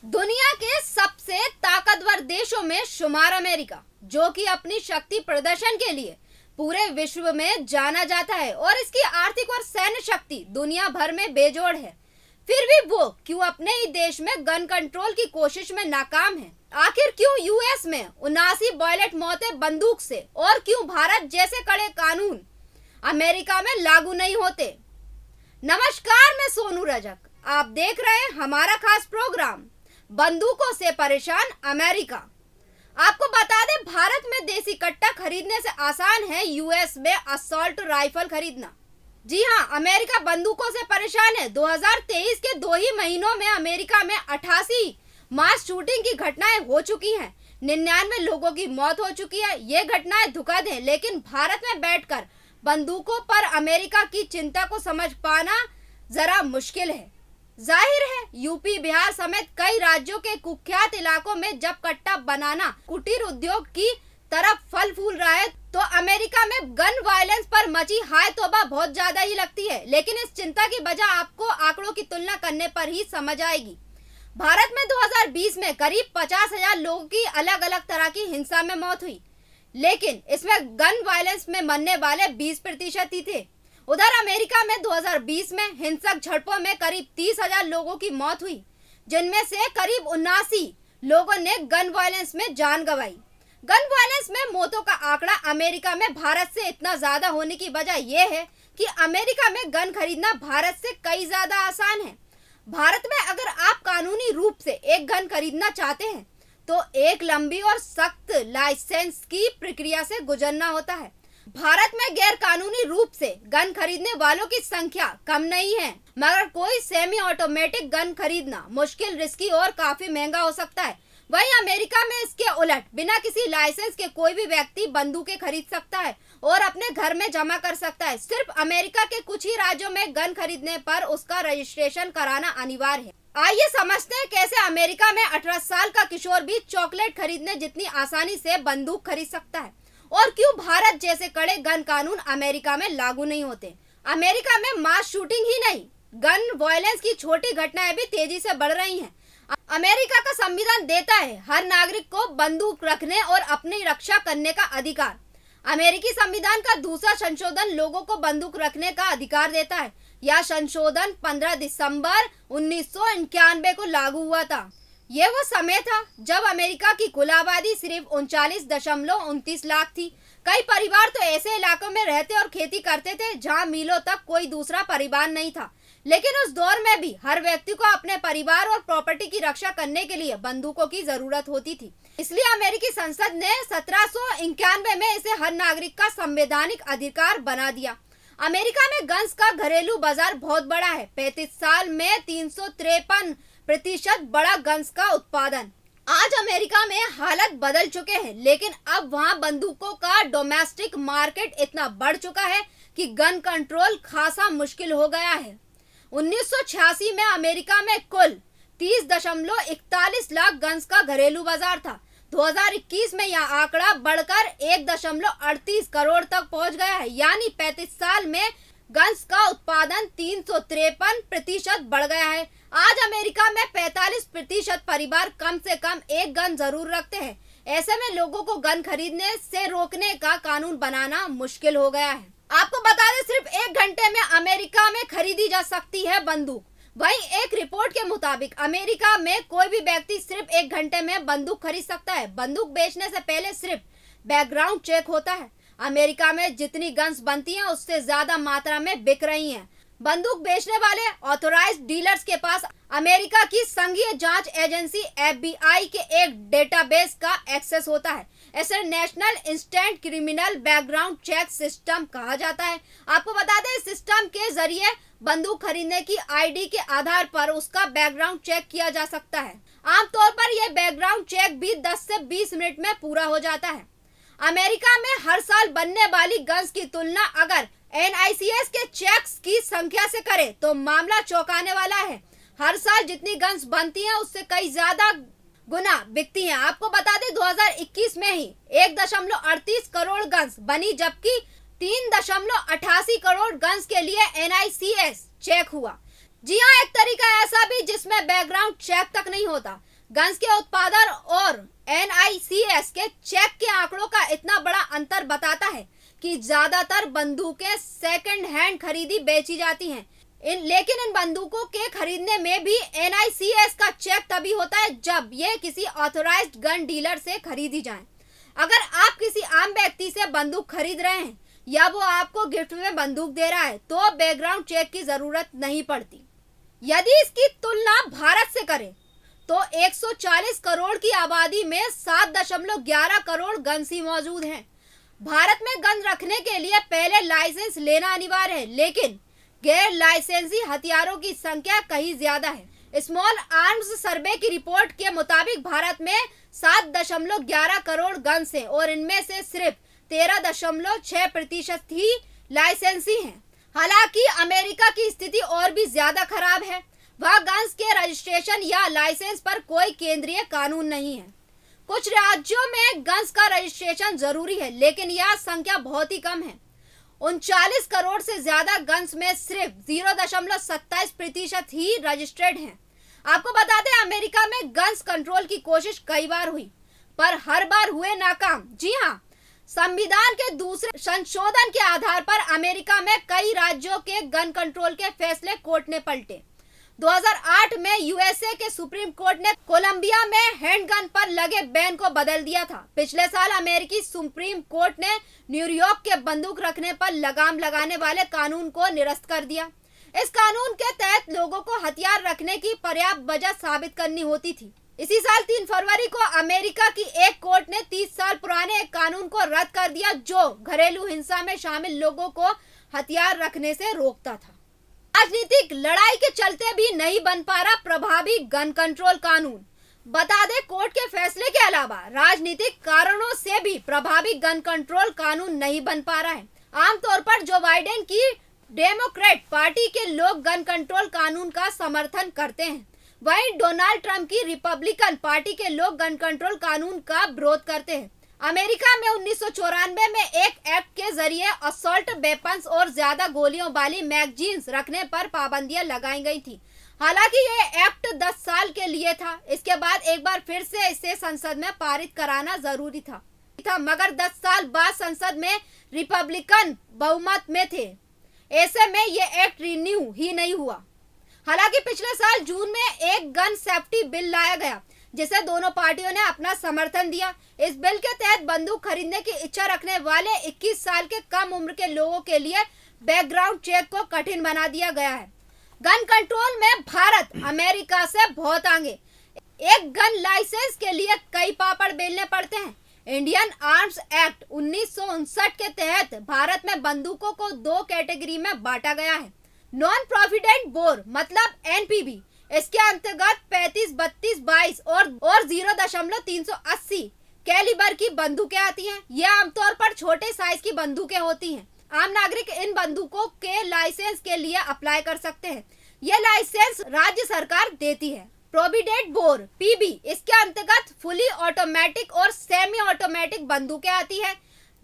दुनिया के सबसे ताकतवर देशों में शुमार अमेरिका, जो कि अपनी शक्ति प्रदर्शन के लिए पूरे विश्व में जाना जाता है और इसकी आर्थिक और सैन्य शक्ति दुनिया भर में बेजोड़ है, फिर भी वो क्यों अपने ही देश में गन कंट्रोल की कोशिश में नाकाम है? आखिर क्यों यूएस में 79 बॉयलेट मौतें बंदूक से और क्यों भारत जैसे कड़े कानून अमेरिका में लागू नहीं होते? नमस्कार, मैं सोनू रजक। आप देख रहे हैं हमारा खास प्रोग्राम बंदूकों से परेशान अमेरिका। आपको बता दें, भारत में देसी कट्टा खरीदने से आसान है यूएस में असॉल्ट राइफल खरीदना। जी हां, अमेरिका बंदूकों से परेशान है। 2023 के 2 ही महीनों में अमेरिका में 88 मास शूटिंग की घटनाएं हो चुकी हैं। 99 लोगों की मौत हो चुकी है। ये घटनाएं दुखद हैं, लेकिन भारत में बैठकर बंदूकों पर अमेरिका की चिंता को समझ पाना जरा मुश्किल है। जाहिर है, यूपी, बिहार समेत कई राज्यों के कुख्यात इलाकों में जब कट्टा बनाना कुटीर उद्योग की तरफ फल फूल रहा है, तो अमेरिका में गन वायलेंस पर मची हाय तौबा बहुत ज्यादा ही लगती है। लेकिन इस चिंता की वजह आपको आंकड़ों की तुलना करने पर ही समझ आएगी। भारत में 2020 में करीब 50,000 लोगों की अलग अलग तरह की हिंसा में मौत हुई, लेकिन इसमें गन वायलेंस में मरने वाले 20% ही थे। उधर अमेरिका में 2020 में हिंसक झड़पों में करीब 30,000 लोगों की मौत हुई, जिनमें से करीब 79 लोगों ने गन वायलेंस में जान गंवाई। गन वायलेंस में मौतों का आंकड़ा अमेरिका में भारत से इतना ज्यादा होने की वजह यह है कि अमेरिका में गन खरीदना भारत से कई ज्यादा आसान है। भारत में अगर आप कानूनी रूप से एक गन खरीदना चाहते हैं तो एक लंबी और सख्त लाइसेंस की प्रक्रिया से गुजरना होता है। भारत में गैर कानूनी रूप से गन खरीदने वालों की संख्या कम नहीं है, मगर कोई सेमी ऑटोमेटिक गन खरीदना मुश्किल, रिस्की और काफी महंगा हो सकता है। वहीं अमेरिका में इसके उलट बिना किसी लाइसेंस के कोई भी व्यक्ति बंदूकें खरीद सकता है और अपने घर में जमा कर सकता है। सिर्फ अमेरिका के कुछ ही राज्यों में गन खरीदने पर उसका रजिस्ट्रेशन कराना अनिवार्य है। आइए समझते हैं कैसे अमेरिका में 18 साल का किशोर भी चॉकलेट खरीदने जितनी आसानी से बंदूक खरीद सकता है, और क्यों भारत जैसे कड़े गन कानून अमेरिका में लागू नहीं होते। अमेरिका में मास शूटिंग ही नहीं, गन वायलेंस की छोटी घटनाएं भी तेजी से बढ़ रही हैं। अमेरिका का संविधान देता है हर नागरिक को बंदूक रखने और अपनी रक्षा करने का अधिकार। अमेरिकी संविधान का दूसरा संशोधन लोगों को बंदूक रखने का अधिकार देता है। यह संशोधन 15 दिसंबर 1991 को लागू हुआ था। ये वो समय था जब अमेरिका की कुल आबादी सिर्फ 39.29 लाख थी। कई परिवार तो ऐसे इलाकों में रहते और खेती करते थे जहां मीलों तक कोई दूसरा परिवार नहीं था। लेकिन उस दौर में भी हर व्यक्ति को अपने परिवार और प्रॉपर्टी की रक्षा करने के लिए बंदूकों की जरूरत होती थी। इसलिए अमेरिकी संसद ने 1791 में इसे हर नागरिक का संवैधानिक अधिकार बना दिया। अमेरिका में गन्स का घरेलू बाजार बहुत बड़ा है। 35 साल में 353% बड़ा गन्स का उत्पादन। आज अमेरिका में हालत बदल चुके हैं, लेकिन अब वहां बंदूकों का डोमेस्टिक मार्केट इतना बढ़ चुका है कि गन कंट्रोल खासा मुश्किल हो गया है। 1986 में अमेरिका में कुल 30.41 लाख गन्स का घरेलू बाजार था। 2021 में यह आंकड़ा बढ़कर 1.38 करोड़ तक पहुंच गया है, यानी 35 साल में गन्स का उत्पादन 353% बढ़ गया है। आज अमेरिका में 45% परिवार कम से कम एक गन जरूर रखते हैं। ऐसे में लोगों को गन खरीदने से रोकने का कानून बनाना मुश्किल हो गया है। आपको बता दें, सिर्फ 1 घंटे में अमेरिका में खरीदी जा सकती है बंदूक। वहीं एक रिपोर्ट के मुताबिक अमेरिका में कोई भी व्यक्ति सिर्फ 1 घंटे में बंदूक खरीद सकता है। बंदूक बेचने से पहले सिर्फ बैकग्राउंड चेक होता है। अमेरिका में जितनी गन्स बनती हैं, उससे ज्यादा मात्रा में बिक रही हैं। बंदूक बेचने वाले ऑथोराइज्ड डीलर्स के पास अमेरिका की संघीय जांच एजेंसी FBI के एक डेटाबेस का एक्सेस होता है। इसे national instant criminal background check system कहा जाता है। आपको बता दें, इस सिस्टम के जरिए बंदूक खरीदने की ID के आधार पर उसका बैकग्राउंड चेक किया जा सकता है। आमतौर पर यह बैकग्राउंड चेक भी 10 से 20 मिनट में पूरा हो जाता है। अमेरिका में हर साल बनने वाली गन्स की तुलना अगर NICS के चेक्स की संख्या से करें तो मामला चौंकाने वाला है। हर साल जितनी गन्स बनती हैं, उससे कई ज्यादा गुना बिकती हैं। आपको बता दें, 2021 में ही 1.38 करोड़ गन्स बनी, जबकि 3.88 करोड़ गन्स के लिए NICS चेक हुआ। जी हाँ, एक तरीका ऐसा भी जिसमें बैकग्राउंड चेक तक नहीं होता। गन्स के उत्पादन और NICS के चेक के आंकड़ों का इतना बड़ा अंतर बताता है कि ज्यादातर बंदूकें सेकंड हैंड खरीदी बेची जाती हैं। लेकिन इन बंदूकों के खरीदने में भी NICS का चेक तभी होता है जब ये किसी ऑथोराइज्ड गन डीलर से खरीदी जाए। अगर आप किसी आम व्यक्ति से बंदूक खरीद रहे हैं या वो आपको गिफ्ट में बंदूक दे रहा है तो बैकग्राउंड चेक की जरूरत नहीं पड़ती। यदि इसकी तुलना भारत से करें तो 140 करोड़ की आबादी में 7.11 करोड़ गन्स ही मौजूद हैं। भारत में गन रखने के लिए पहले लाइसेंस लेना अनिवार्य है, लेकिन गैर लाइसेंसी हथियारों की संख्या कहीं ज्यादा है। स्मॉल आर्म्स सर्वे की रिपोर्ट के मुताबिक भारत में 7.11 करोड़ गन्स हैं और इनमें से सिर्फ 13.6% ही लाइसेंसी हैं। हालांकि अमेरिका की स्थिति और भी ज्यादा खराब है। वहाँ गन्स के रजिस्ट्रेशन या लाइसेंस पर कोई केंद्रीय कानून नहीं है। कुछ राज्यों में गन्स का रजिस्ट्रेशन जरूरी है, लेकिन यह संख्या बहुत ही कम है। 39 करोड़ से ज्यादा गन्स में सिर्फ 0.27% ही रजिस्टर्ड हैं। आपको बता दें, अमेरिका में गन्स कंट्रोल की कोशिश कई बार हुई, पर हर बार हुए नाकाम। जी हाँ, संविधान के दूसरे संशोधन के आधार पर अमेरिका में कई राज्यों के गन कंट्रोल के फैसले कोर्ट ने पलटे। 2008 में USA के सुप्रीम कोर्ट ने कोलंबिया में हैंडगन पर लगे बैन को बदल दिया था। पिछले साल अमेरिकी सुप्रीम कोर्ट ने न्यूयॉर्क के बंदूक रखने पर लगाम लगाने वाले कानून को निरस्त कर दिया। इस कानून के तहत लोगों को हथियार रखने की पर्याप्त वजह साबित करनी होती थी। इसी साल 3 फरवरी को अमेरिका की एक कोर्ट ने 30 साल पुराने एक कानून को रद्द कर दिया जो घरेलू हिंसा में शामिल लोगों को हथियार रखने से रोकता था। राजनीतिक लड़ाई के चलते भी नहीं बन पा रहा प्रभावी गन कंट्रोल कानून। बता दें, कोर्ट के फैसले के अलावा राजनीतिक कारणों से भी प्रभावी गन कंट्रोल कानून नहीं बन पा रहा है। आमतौर पर जो बाइडेन की डेमोक्रेट पार्टी के लोग गन कंट्रोल कानून का समर्थन करते हैं, वहीं डोनाल्ड ट्रंप की रिपब्लिकन पार्टी के लोग गन कंट्रोल कानून का विरोध करते हैं। अमेरिका में 1994 में एक एक्ट के जरिए असॉल्ट वेपन्स और ज्यादा गोलियों वाली मैगजीन्स रखने पर पाबंदियां लगाई गई थी। हालांकि ये एक्ट 10 साल के लिए था। इसके बाद एक बार फिर से इसे संसद में पारित कराना जरूरी था, मगर 10 साल बाद संसद में रिपब्लिकन बहुमत में थे। ऐसे में ये एक्ट रिन्यू ही नहीं हुआ। हालांकि पिछले साल जून में एक गन सेफ्टी बिल लाया गया जिसे दोनों पार्टियों ने अपना समर्थन दिया। इस बिल के तहत बंदूक खरीदने की इच्छा रखने वाले 21 साल के कम उम्र के लोगों के लिए बैकग्राउंड चेक को कठिन बना दिया गया है। गन कंट्रोल में भारत अमेरिका से बहुत आगे। एक गन लाइसेंस के लिए कई पापड़ बेलने पड़ते हैं। इंडियन आर्म्स एक्ट 1959 के तहत भारत में बंदूकों को 2 कैटेगरी में बांटा गया है। नॉन प्रॉफिटेंट बोर मतलब NPB, इसके अंतर्गत 35, 32, 22 और 0.380 कैलिबर की बंदूकें आती हैं। ये आमतौर पर छोटे साइज की बंदूकें होती हैं। आम नागरिक इन बंदूकों के लाइसेंस के लिए अप्लाई कर सकते हैं। ये लाइसेंस राज्य सरकार देती है। प्रोविडेंट बोर PB, इसके अंतर्गत फुली ऑटोमेटिक और सेमी ऑटोमेटिक बंदूकें आती है।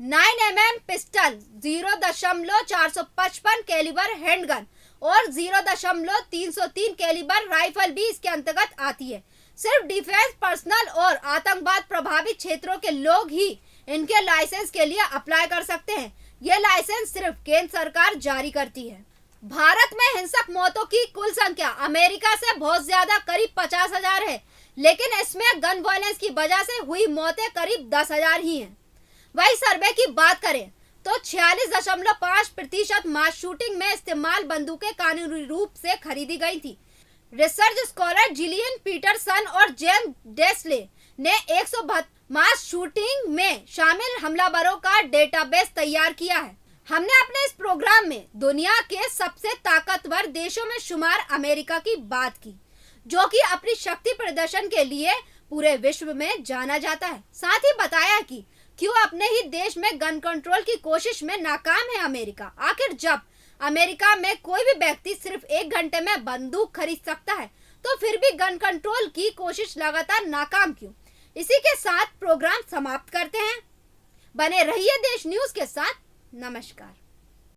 9mm पिस्टल, 0.455 कैलिबर हैंडगन और 0.303 कैलिबर राइफल भी इसके अंतर्गत आती है। सिर्फ डिफेंस पर्सनल और आतंकवाद प्रभावित क्षेत्रों के लोग ही इनके लाइसेंस के लिए अप्लाई कर सकते हैं। यह लाइसेंस सिर्फ केंद्र सरकार जारी करती है। भारत में हिंसक मौतों की कुल संख्या अमेरिका से बहुत ज्यादा, करीब 50,000 है, लेकिन इसमें गन वायलेंस की वजह से हुई मौतें करीब 10,000 ही हैं। वही सर्वे की बात करें तो 46.5% मास शूटिंग में इस्तेमाल बंदूकें कानूनी रूप से खरीदी गई थी। रिसर्च स्कॉलर जिलियन पीटरसन और जेम्स डेस्ले ने 172 मास शूटिंग में शामिल हमलावरों का डेटाबेस तैयार किया है। हमने अपने इस प्रोग्राम में दुनिया के सबसे ताकतवर देशों में शुमार अमेरिका की बात की, जो कि अपनी शक्ति प्रदर्शन के लिए पूरे विश्व में जाना जाता है। साथ ही बताया कि क्यों अपने ही देश में गन कंट्रोल की कोशिश में नाकाम है अमेरिका। आखिर जब अमेरिका में कोई भी व्यक्ति सिर्फ 1 घंटे में बंदूक खरीद सकता है, तो फिर भी गन कंट्रोल की कोशिश लगातार नाकाम क्यों? इसी के साथ प्रोग्राम समाप्त करते हैं। बने रहिए देश न्यूज के साथ। नमस्कार।